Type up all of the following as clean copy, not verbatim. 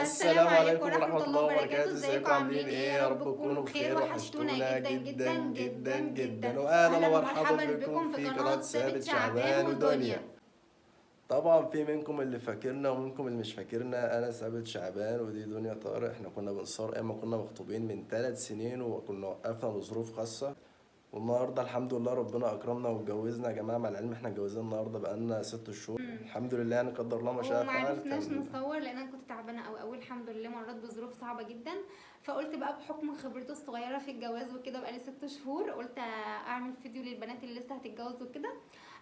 السلام عليكم ورحمة الله وبركاته. ازيكم عاملين ايه؟ يا رب تكونوا بخير. وحشتونا جدا جدا جدا، واهلا ومرحبا بكم في قناة ثابت شعبان ودنيا. طبعا في منكم اللي فاكرنا ومنكم اللي مش فاكرنا. انا ثابت شعبان ودي دنيا طارق. احنا كنا بنصور ايام ما كنا مخطوبين من 3 سنين وكنا وقفنا لظروف خاصة، والنهارده الحمد لله ربنا اكرمنا واتجوزنا. يا جماعه مع العلم احنا اتجوزنا النهارده بقالنا 6 شهور. الحمد لله، يعني قدر الله ما شاء وما فعل. عرفناش نصور لان انا كنت تعبانه قوي الحمد لله، مريت بظروف صعبه جدا. فقلت بقى بحكم خبرتي الصغيره في الجواز وكده، بقالي 6 شهور، قلت اعمل فيديو للبنات اللي لسه هتتجوز وكده،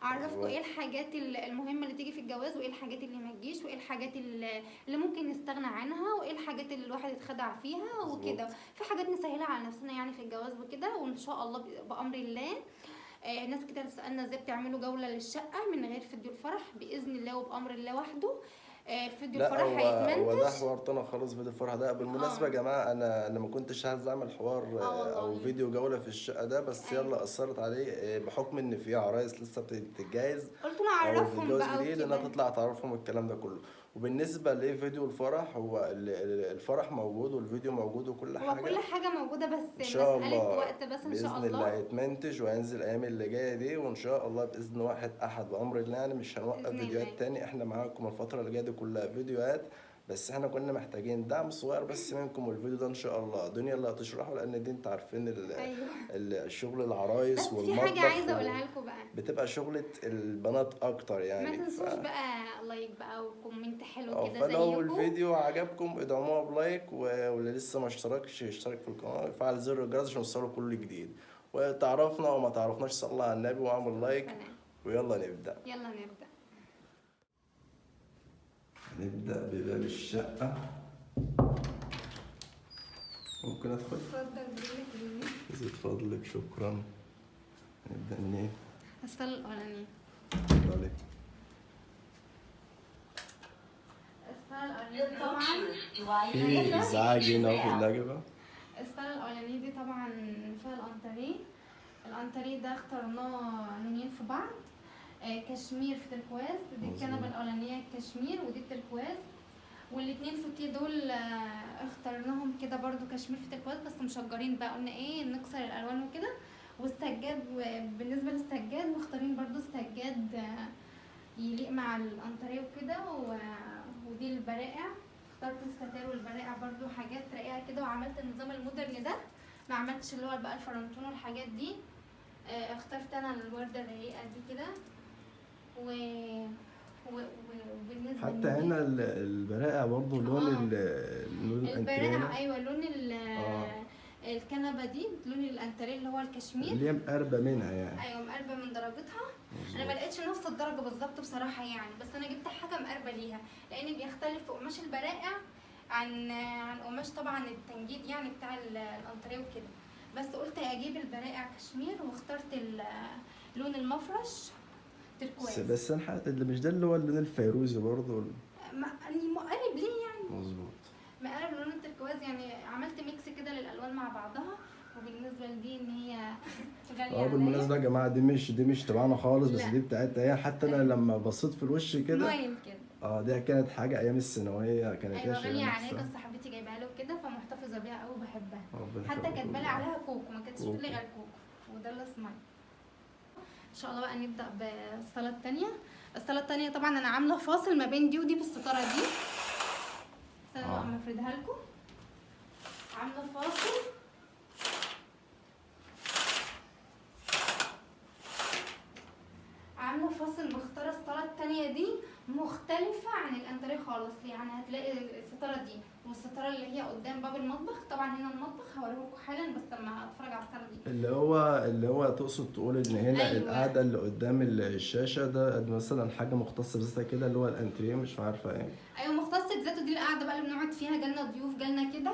اعرفكم ايه الحاجات المهمه اللي تيجي في الجواز، وايه الحاجات اللي ما تجيش، وايه الحاجات اللي ممكن نستغنى عنها، وايه الحاجات اللي الواحد يتخدع فيها وكده. في حاجات نسهلها على نفسنا يعني في الجواز وكده، وان شاء الله بامر الله. ناس كتير بتسألنا ازاي بتعملوا جولة للشقة من غير فيديو الفرح. بإذن الله وبأمر الله وحده. فيديو لا، الفرح هو ده هيتمنتج. حوار تاني خالص. فيديو الفرح ده بالمناسبة اه يا جماعة، أنا ما كنتش عايز أعمل حوار أو والله. فيديو جولة في الشقة ده، بس ايوه، يلا أثرت عليه بحكم إن في عرايس لسه بتتجهز قلت أو نعرفهم بتتجوز بقى جديد، إنها وكده. تطلع تعرفهم الكلام ده كله. وبالنسبة لفيديو الفرح، هو الفرح موجود والفيديو موجود وكل هو كل حاجة. حاجة موجودة، بس ان شاء مسألة الله وقت بس ان شاء باذن الله الله. هيتمنتج وهينزل الايام اللي جايه دي، وان شاء الله باذن واحد احد بامر الله. يعني مش هنوقف بإذن فيديوهات الله. تاني، احنا معاكم الفتره اللي جايه دي كلها فيديوهات. بس احنا كنا محتاجين دعم صغير بس منكم، والفيديو ده ان شاء الله دنيا اللي هتشرحه، لان دي انت عارفين ايوه. الشغل بس العرايس في حاجة والمطبخ عايزة اقولها لكم بقى. بتبقى شغلة البنات اكتر ما يعني. تنسوش بقى لايك بقى وكومنت حلو كده فلو زيكم. الفيديو عجبكم ادعموها بلايك، واللي لسه ما اشتركش يشترك في القناة ويفعل زر الجرس عشان يوصله كل جديد. وتعرفنا او ما تعرفناش صلى على النبي واعمل لايك. سلام. ويلا نبدأ. يلا نبدأ. نبدأ بباب الشقة. ممكن ادخل؟ اتفضل برجلك. زيد فضلك، شكرا. نبدأ منين؟ الصالة الأولانية. اتفضلي. الصالة الأولانية طبعا في ازعاج هنا وفي النجفة. الصالة الأولانية دي طبعا فيها الأنتريه. الأنتريه ده اخترناه لونين في بعض، كشمير في تركواز. دي الكنبة الأولانية كشمير ودي التركواز، والاتنين فوتيه دول اخترناهم كده برضو كشمير في تركواز، بس مشجرين بقى، قلنا ايه نكسر الألوان وكده. والسجاد، بالنسبة للسجاد مختارين برضو السجاد يليق مع الأنتريه وكده. ودي البرائع، اخترت الستار والبرائع برضو حاجات رقيقة كده، وعملت النظام المودرن ده، ما عملتش اللي هو بقى الفرنتون والحاجات دي. اخترت انا الوردة الرقيقة دي كده. وبالنسبة حتى هنا البرائع برضه لون لون البرائع، الانتريه. ايوه لون اه الكنبة دي لون الانتريه اللي هو الكشمير. اللي هي مقربة منها يعني. ايوه مقربة من درجتها. انا مظبوط. ما لقيتش نفس الدرجة بالظبط بصراحة يعني، بس انا جبت حاجة مقربة ليها، لان بيختلف في قماش البرائع عن قماش طبعا التنجيد يعني بتاع الانتريه وكده. بس قلت اجيب البرائع كشمير، واخترت لون المفرش تركواز. بس انا اللي مش ده اللي هو اللون الفيروزي برضه. مقرب ليه يعني؟ مظبوط. مقرب لون التركواز يعني، عملت ميكس كده للالوان مع بعضها. وبالنسبه لدي ان هي غاليه عليا. بالمناسبة يا جماعة، دي مش تبعنا خالص، بس لا. دي بتاعتها هي. حتى انا لما بصيت في الوش كده، سمايل كده. دي كانت حاجة ايام الثانوية، كانت هي ايوه غاليه شايلة عليا، نفسها. بس صاحبتي جايبها له كده فمحتفظه بيها قوي وبحبها. ربنا حتى يخليكم كاتبه لي لبعض. عليها كوكو، ما كانتش بتقول لي كوكو. غير كوكو، وده اللي سمايل. ان شاء الله بقى نبدا بالصاله الثانيه. الصاله الثانيه طبعا انا عامله فاصل ما بين دي ودي بالستاره دي. استنى بقى اما افردها لكم. عامله فاصل. عامله فاصل، مختاره الصاله التانية دي مختلفه عن الانتريه خالص. يعني هتلاقي الستاره دي والستاره اللي هي قدام باب المطبخ، طبعا هنا المطبخ هوريهولكم حالا بس لما اتفرج على الصاله دي. اللي هو تقصد تقول ان هنا أيوة. القعدة اللي قدام الشاشة ده مثلا حاجة مختصة بذاتها كده، اللي هو الانتريه، مش عارفة ايه. ايوه مختصه ذاته، دي القعده بقى اللي بنقعد فيها، جالنا ضيوف جالنا كده.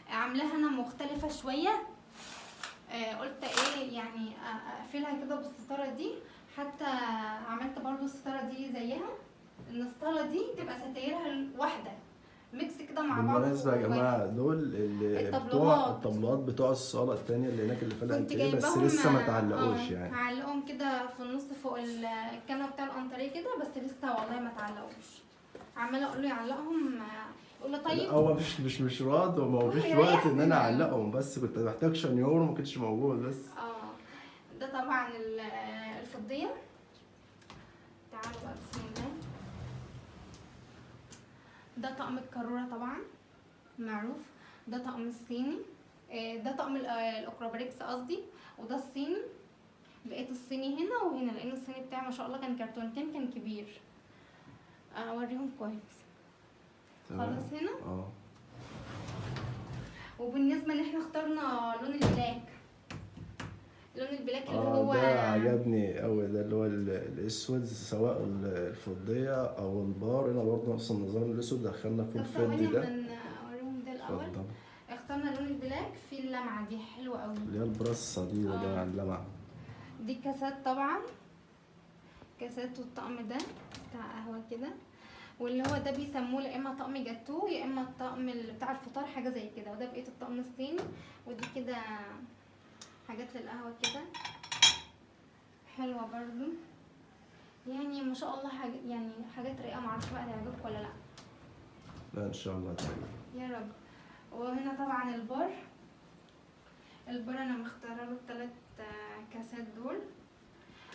عاملاها انا مختلفه شويه. قلت ايه يعني اقفلها كده بالستاره دي. حتى عملت برضو الستاره دي زيها، ان الصاله دي تبقى ستايرها واحده، ميكس كده مع بعض. بالمناسبة يا جماعة، دول اللي بتوع الطبلات بتوع الصالة التانية اللي هناك اللي فيها كنت الانتريه، بس جايباهم لسه ما تعلقوش يعني. هعلقهم كده في النص فوق الكنبه بتاع الانتريه كده، بس لسه والله ما تعلقوش. عماله اقول له يعلقهم قول له طيب. هو مش راضي، وما فيش وقت ان انا اعلقهم، بس كنت محتاج شنيور وما كنتش موجود بس. ده طبعا الفضيه. تعالوا بقى بسم الله. ده طقم الكروره طبعا معروف، ده طقم الصيني، ده طقم الاكروباريكس قصدي، وده الصيني. بقيت الصيني هنا وهنا، لان الصيني بتاعي ما شاء الله كان كرتونتين، كان كبير. اوريهم كويس. خلاص هنا. وبالنسبه ان احنا اخترنا لون البلاك، لون البلاك اللي هو ده عجبني قوي، ده اللي هو الاسود، سواء الفضيه او البار. هنا برضه نفس النظام، الاسود دخلنا في الفضي ده. اوريهم ده الاول. اخترنا لون البلاك في اللمعه دي حلوه قوي، اللي هي البرصه دي يا جماعه، اللمعه دي كاسات طبعا، كاسات. والطقم ده بتاع قهوه كده، واللي هو ده بيسموه يا اما طقم جاتوه يا اما الطقم اللي بتاع الفطار، حاجه زي كده. وده بقيه الطقم الصيني. ودي كده حاجات للقهوه كده حلوه برضو، يعني ما شاء الله يعني حاجات رايقه. معرفش بقى تعجبك ولا لا. لا ان شاء الله تعجبك يا رب. وهنا طبعا البار انا مختاره له ال3 كاسات دول.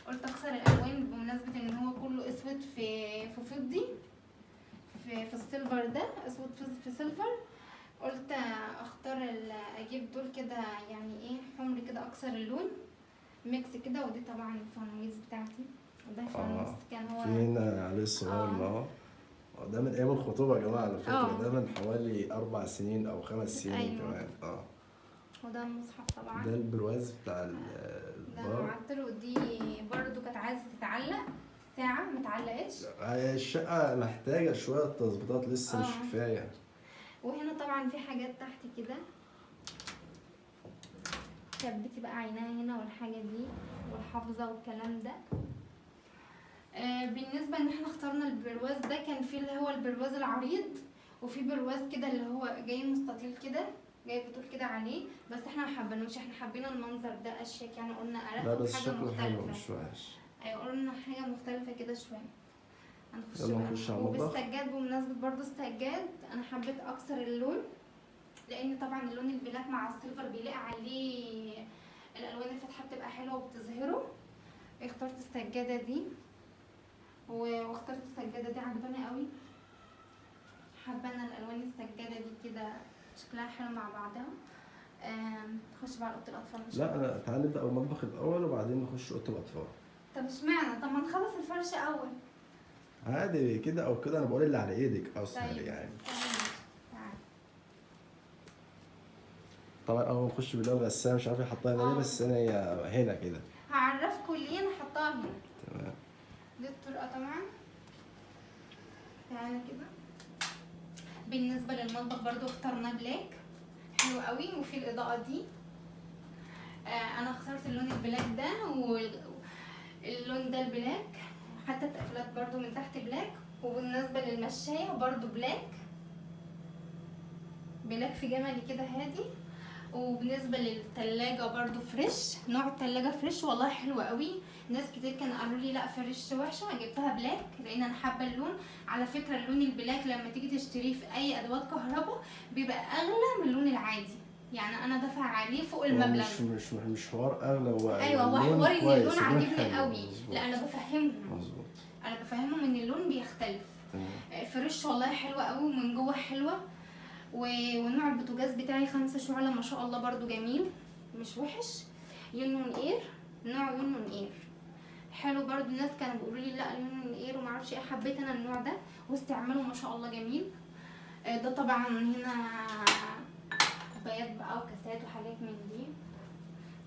قلت اكسر الالوان بمناسبه ان هو كله اسود في فضي، في السيلفر ده اسود في سيلفر. قلت اختار اجيب دول كده يعني ايه حمر كده، اكسر اللون ميكس كده. ودي طبعا الفانويز بتاعتي، وده الفانويز كان هو في هنا عليه الصغير. ده من ايام الخطوبه يا جماعه على فكره. ده من حوالي 4 سنين او 5 سنين كمان. وده المصحف طبعا. ده البرواز بتاع ده معطر. ودي برضو كانت عايزه تتعلق، ساعه متعلقتش. الشقه محتاجه شويه تظبيطات لسه، مش كفايه. وهنا طبعا في حاجات تحت كده، ثبتي بقى عينها هنا والحاجه دي والحافظه والكلام ده. بالنسبه ان احنا اخترنا البرواز ده، كان في اللي هو البرواز العريض، وفي برواز كده اللي هو جاي مستطيل كده، جاي بطول كده عليه. بس احنا ما حبيناش، احنا حبينا المنظر ده اشيك يعني. قلنا ارق حاجه مختلفه. مش وحش. ايوه قلنا حاجه مختلفه كده شويه. هنخش على المطبخ. وبالسجاد، بمناسبه برضو السجاد، انا حبيت اكسر اللون، لان طبعا اللون البلاك مع السيلفر بيلاقي عليه الالوان الفاتحه، بتبقى حلوه وبتظهره. اخترت السجاده دي، واخترت السجاده دي عجباني قوي. حابه انا الالوان السجاده دي كده شكلها حلو مع بعضها. نخش بقى اوضه الاطفال. لا انا تعالى نبدا المطبخ الاول وبعدين نخش اوضه الاطفال. طب اشمعنى؟ طب ما نخلص الفرش اول. عادي كده او كده، انا بقول اللي على ايدك اسهل. طيب. يعني طبعا اول ما نخش باللون، بس انا مش عارف احطها هنا ليه، بس انا هي هنا كده. هعرفكوا ليه انا حطاها هنا. تمام. دي الطرقه طبعا. تعالى كده. بالنسبه للمطبخ برضو اخترنا بلاك حلو قوي، وفي الاضاءه دي. انا اخترت اللون البلاك ده، واللون ده البلاك، حتى التقفيلات برضو من تحت بلاك. وبالنسبه للمشايه برضو بلاك في جملي كده هادي. وبالنسبه للتلاجة برضو فريش، نوع التلاجة فريش والله حلوة قوي. ناس كتير كانوا قالوا لي لا فريش وحشه، جبتها بلاك لان انا حابه اللون. على فكره اللون البلاك لما تيجي تشتريه في اي ادوات كهرباء بيبقى اغلى من اللون العادي، يعني انا دافعه عليه فوق المبلغ. مش حوار اغلى، هو ايوه هو حوار ان اللون عاجبني قوي. لا انا بفهمهم، مظبوط، انا بفهمهم ان اللون بيختلف. فريش والله حلوه قوي، ومن جوه حلوه. ونوع البوتاجاز بتاعي 5 شعلة ما شاء الله برضو جميل مش وحش. يونيون اير، نوع يونيون اير حلو برضو. الناس كانوا بيقولوا لي لا يونيون اير وما اعرفش ايه، حبيت انا النوع ده واستعماله ما شاء الله جميل. ده طبعا هنا كوبايات بقى وكاسات وحاجات من دي.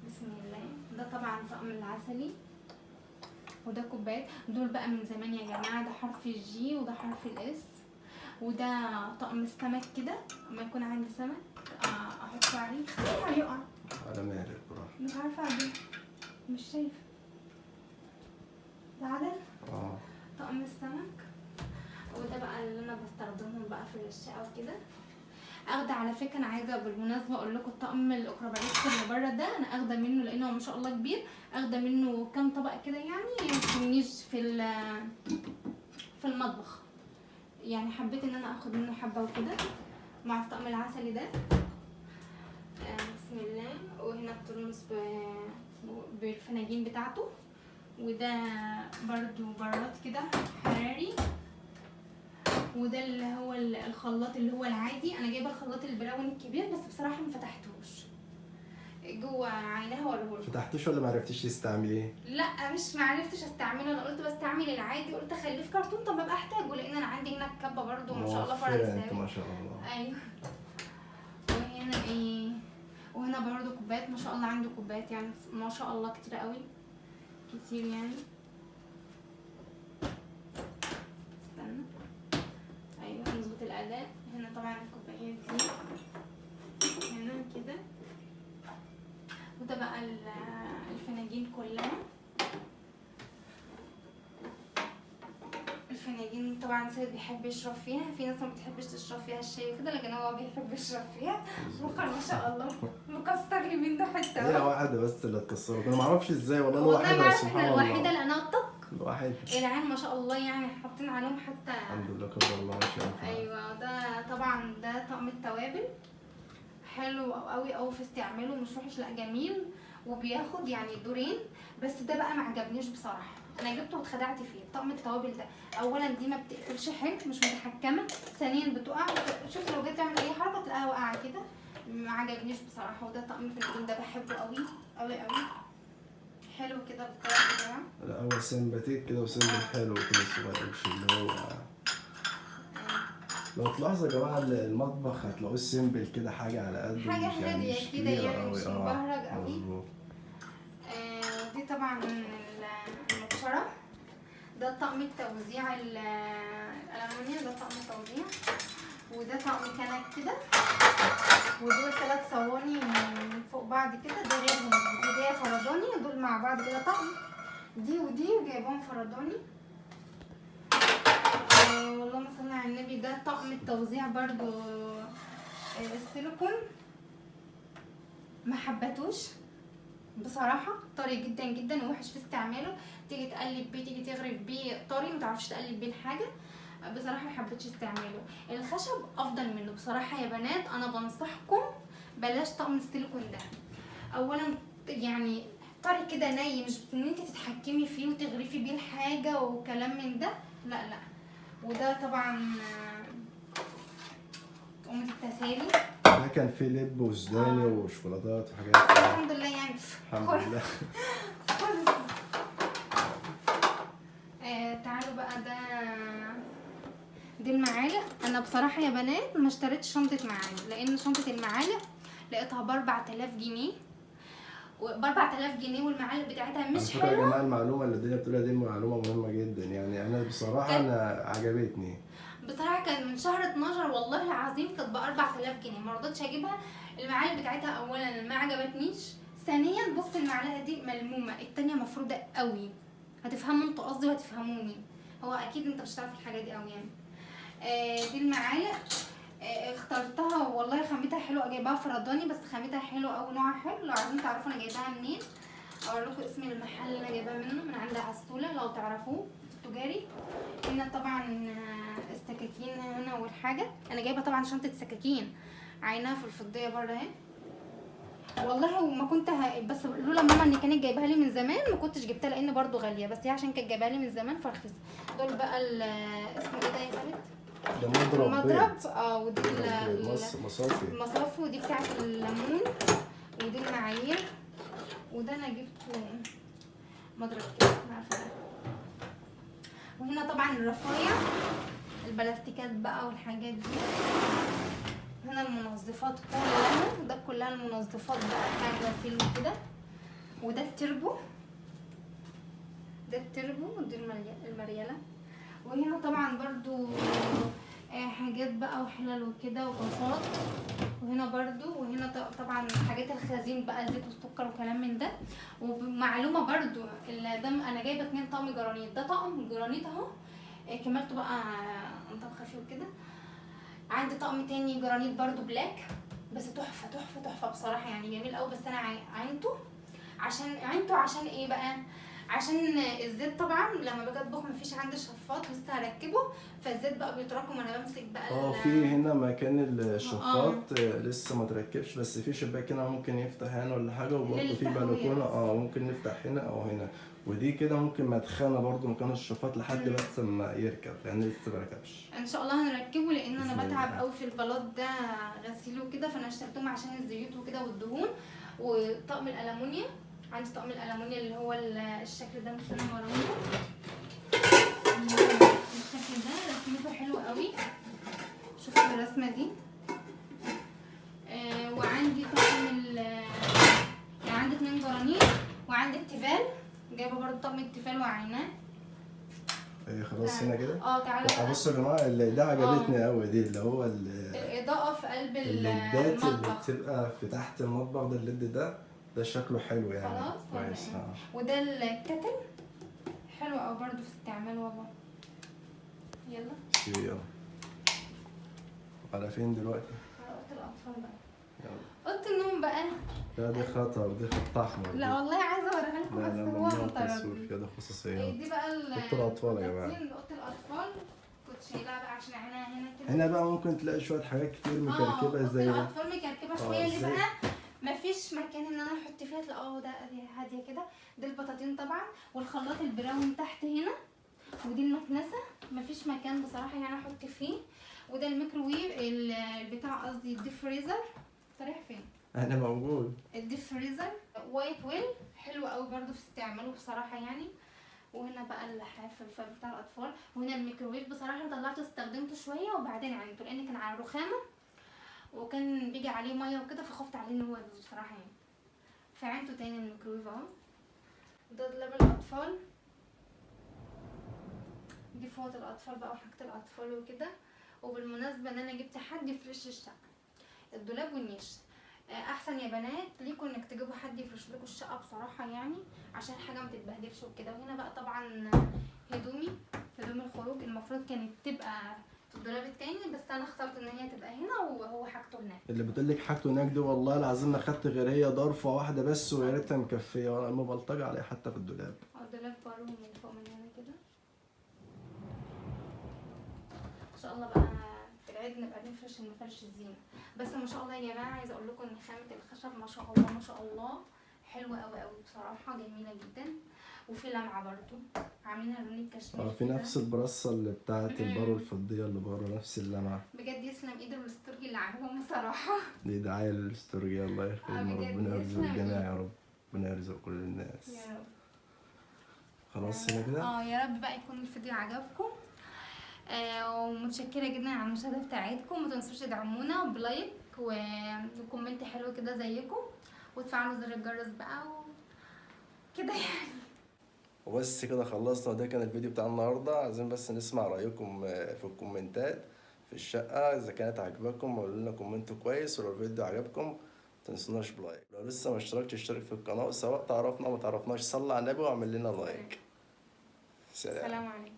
بسم الله. ده طبعا طقم العسلي، وده كوبايات. دول بقى من زمان يا جماعه، ده حرف الجي وده حرف الاس. وده طقم السمك كده، لما يكون عندي سمك احطه عليه. خليه هيقع على مهلك براحتك. مش عارفه اعمل، مش شايفه. ده عدل. طقم السمك. وده بقى اللي انا بستخدمهم بقى في الشقه وكده. اخده على فكره، انا عايزه بالمناسبه اقول لكم الطقم الاكروباريكس اللي بره ده انا اخده منه لانه ما شاء الله كبير. اخده منه كام طبق كده يعني، ما يكونيش في المطبخ. يعني حبيت ان انا اخد منه حبه وكده مع الطقم العسلي ده. بسم الله. وهنا الترمس بالفناجين بتاعته، وده برضو براد كده حراري. وده اللي هو الخلاط اللي هو العادي. انا جايبه الخلاط البراون الكبير بس بصراحه ما فتحتوش جوه، عينها وريهولكم. فتحتوش ولا ما عرفتيش تستعمليه؟ لا مش معرفتش استعمله، انا قلت بستعمل العادي، قلت اخليه في كرتون طب ابقى احتاجه، لان انا عندي هنا الكبه برضو ما شاء الله فرنساوي ما شاء الله. ايوه. وهنا ايه، وهنا برضو كوبايات ما شاء الله، عنده كوبايات يعني ما شاء الله كتير قوي، كتير يعني. استنى، ايوه نظبط الاداء. هنا طبعا الكوبايات دي هنا كده. وده بقى الفناجين كلها. الفناجين طبعا سيد بيحب يشرب فيها، في ناس ما بتحبش تشرب فيها الشاي وكده، لكن هو بيحب يشرب فيها. بكر ما شاء الله مكسر لي من ده حته. هي واحده بس اللي اتكسرت، انا ما اعرفش ازاي والله. الوحيده سبحان الله، الوحيده اللي انا طق الوحيده. العين ما شاء الله يعني حاطين عليهم حتى الحمد لله قدر الله ما شاء الله. ايوه. ده طبعا ده طقم التوابل، حلو قوي قوي في استعماله، مش وحش لا جميل، وبياخد يعني دورين. بس ده بقى ما عجبنيش بصراحه، انا جبته واتخدعت فيه. طقم التوابل ده اولا دي ما بتقفلش حلو، مش متحكمه، ثانيا بتقع، شوف لو جيت تعمل اي حركه تلاقيها واقعه كده، ما عجبنيش بصراحه. وده طقم الفنجان ده بحبه قوي قوي قوي، حلو كده بالطريقه كده. لا هو سمباتيك كده وسمبل حلو كده صغير، مش اللي هو لو تلاحظوا يا جماعه المطبخ هتلاقوه سيمبل كده، حاجه على قد حاجه هاديه كده يعني، مش مبهرج قوي. دي طبعا المبشره. ده طقم التوزيع الالمونيا، ده طقم التوزيع. وده طقم كنك كده، ودول 3 صواني فوق بعض كده، ده غيرهم دي جايه فرداني، دول مع بعض كده طقم، دي ودي جايبهم فرداني. اللهم صل على النبي. ده طقم التوزيع برضو السيليكون، ما حبتوش بصراحه، طري جدا جدا ووحش في استعماله، تيجي تقلب بيه تيجي تغرف بيه طري، ما تعرفش تقلب بيه الحاجه بصراحه، ما حبيتش استعماله. الخشب افضل منه بصراحه يا بنات، انا بنصحكم بلاش طقم السيليكون ده. اولا يعني طري كده ني، مش ان انت تتحكمي فيه وتغرفي بيه الحاجه وكلام من ده، لا لا. وده طبعا طقم التسالي، ده كان فيه لب وسوداني وشوكولاتات وحاجات. الحمد لله يعني الحمد لله. تعالوا بقى. دي المعالق. انا بصراحه يا بنات ما اشتريتش شنطه معالق، لان شنطه المعالق لقيتها ب 4000 جنيه، ب 4000 جنيه والمعالق بتاعتها مش حلوه. يا جماعه المعلومه اللي الدنيا بتقولها دي معلومه مهمه جدا، يعني انا بصراحه انا عجبتني بصراحه. كان من شهر 12 والله العظيم كانت ب 4000 جنيه، ما رضيتش اجيبها. المعالق بتاعتها اولا ما عجبتنيش، ثانيا بص المعلقه دي ملمومه، التانيه مفروده قوي. هتفهموا انتوا قصدي وهتفهموني، هو اكيد انت مش هتعرف الحاجه دي قوي يعني. دي المعالق اخترتها والله، خامتها حلوه، جايباها فرداني بس خامتها حلوه قوي، نوعها حلو. لو عايزين تعرفوا انا جايباها منين اقول لكم اسم المحل اللي انا جايباها منه، من عند عسوله لو تعرفوه التجاري. هنا طبعا السكاكين هنا والحاجه، انا جايبه طبعا شنطه سكاكين عينها في الفضيه بره اهي والله. وما كنت بس لولا ماما اللي كانت جايباها لي من زمان ما كنتش جبتها، لان برضو غاليه، بس هي عشان كانت جايباها لي من زمان فرخصت. دول بقى اسمه ايه ده يا ثابت؟ ده مضرب. ودي المصافي، ودي بتاعت الليمون، ودي المعايير. وده انا جبته مضرب كده عارفه. وهنا طبعا الرفايع، البلاستيكات بقى والحاجات دي. هنا المنظفات كلها، ده كلها المنظفات بقى بتاع الغسيل وكده. وده التربو، ده التربو، ودي المريالة. وهنا طبعا برضو حاجات بقى وحلل وكده وطاسات. وهنا برضو، وهنا طبعا حاجات الخزين بقى، زيت والسكر وكلام من ده. ومعلومه برضو ده انا جايبه 2 طقم جرانيت، ده طقم جرانيت اهو كملته بقى انطب خفيف كده. عندي طقم تاني جرانيت برضو بلاك، بس تحفه تحفه تحفه بصراحه يعني، جميل قوي. بس انا عينته عشان ايه بقى؟ عشان الزيت طبعا لما باجي اطبخ مفيش عندي شفاط لسه هركبه، فالزيت بقى بيتراكم وانا بمسك بقى في هنا مكان الشفاط لسه ما تركبش، بس في شباك هنا ممكن يفتح هنا ولا حاجه، وبرضه في بلكونه ممكن نفتح هنا او هنا، ودي كده ممكن مدخنه برضه مكان الشفاط لحد بس ما يركب، يعني لسه ما ركبش. ان شاء الله هنركبه، لان انا بتعب قوي في البلاط ده غسيله كده، فانا اشتريتهم عشان الزيوت وكده والدهون. وطقم الالومنيا، عندي طقم الالومنيا اللي هو الشكل ده، مثلا وراه الشكل ده رسمته حلوه قوي، شوفوا الرسمه دي. وعندي طقم يعني عندي 2 جرانيل، وعندي التيفال، جايبه برضه طقم التيفال وعيناه. خلاص هنا كده. تعالوا بصوا يا جماعه، اللي ده عجبتني قوي دي، اللي هو الاضاءه في قلب الليدات اللي المطبخ، بتبقى في تحت المطبخ، ده الليد ده شكله حلو يعني. خلاص كويس. وده الكتل حلو قوي برضه في استعمال والله. يلا على فين دلوقتي؟ على اوضه الاطفال بقى. يلا. اوضه النوم بقى. لا دي خطر، دي خط احمر. لا والله عايزه اوريها لكم، لا بس لا، هو ممنوع مطرد. التصوير كده، خصوصيات. دي بقى اوضه الاطفال يا جماعه. اوضه الاطفال كنت شايلها بقى عشان عينها هنا كده. هنا بقى ممكن تلاقي شويه حاجات كتير مكركبه زي اوضه الاطفال مكركبه شويه، ليه زي بقى؟ مفيش مكان ان انا احط فيها، تلاقوا ده هاديه كده. ده البطاطين طبعا، والخلاط البراون تحت هنا، ودي المكنسه مفيش مكان بصراحه يعني احط فيه. وده الميكروويف بتاع، قصدي الديب فريزر. رايح فين؟ انا موجود. الديب فريزر وايت ويل حلو قوي برضو في استعماله بصراحه يعني. وهنا بقى الحافل بتاع الاطفال، وهنا الميكروويف بصراحه طلعته استخدمته شويه وبعدين عينته، لان كان على رخامه وكان بيجي عليه ميه وكده، فخفت عليه ان هو يبوظ بصراحه يعني، فعينته تاني الميكروويف اهو. ده دولاب الاطفال، دي فوط الاطفال بقى وحاجه الاطفال وكده. وبالمناسبه ان انا جبت حد يفرش الشقه، الدولاب والنيش. احسن يا بنات ليكوا انك تجيبوا حد يفرش لكم الشقه بصراحه يعني، عشان حاجه ما تتبهدلش وكده. وهنا بقى طبعا هدوم الخروج المفروض كانت تبقى في الدولاب التاني، بس انا اخترت ان هي تبقى هنا وهو حاجته هناك. اللي بتقول لك حاجته هناك دي والله العظيم ما خدت غير هي ضرفه واحده بس، ويا ريتها مكفيه، وانا مبلطجه عليها حتى في الدولاب. الدولاب بره من فوق من هنا كده. ان شاء الله بقى في العيد نبقى نفرش المفرش الزينه. بس ما شاء الله يا جماعه، عايزه اقول لكم ان خامه الخشب ما شاء الله ما شاء الله حلوه قوي قوي بصراحه، جميله جدا. وفي لمعه برضو عاملينها لون الكشمير في نفس البرصه اللي بتاعت البارو الفضيه اللي بره، نفس اللمعه. بجد يسلم ايد الاستورجي اللي عاملهم بصراحه. دي دعايه للاستورجي، الله يخلينا. ربنا يرزق الجميع يا رب، ربنا يرزق كل الناس يا رب. خلاص هنا كده. يا رب بقى يكون الفيديو عجبكم. ومتشكره جدا على المشاهده بتاعتكم. ما تنسوش تدعمونا بلايك وكومنت حلو كده زيكم، وتفعلوا زر الجرس بقى كده يعني. وبس كده خلصنا، ده كان الفيديو بتاع النهارده. عايزين بس نسمع رايكم في الكومنتات في الشقه، اذا كانت عجبكم قولوا لنا كومنت كويس، ولو الفيديو عجبكم متنسوناش بلايك. لو لسه ما اشتركتش اشترك في القناه، سواء تعرفنا او ما تعرفناش صلي على النبي واعمل لنا لايك. سلام عليكم.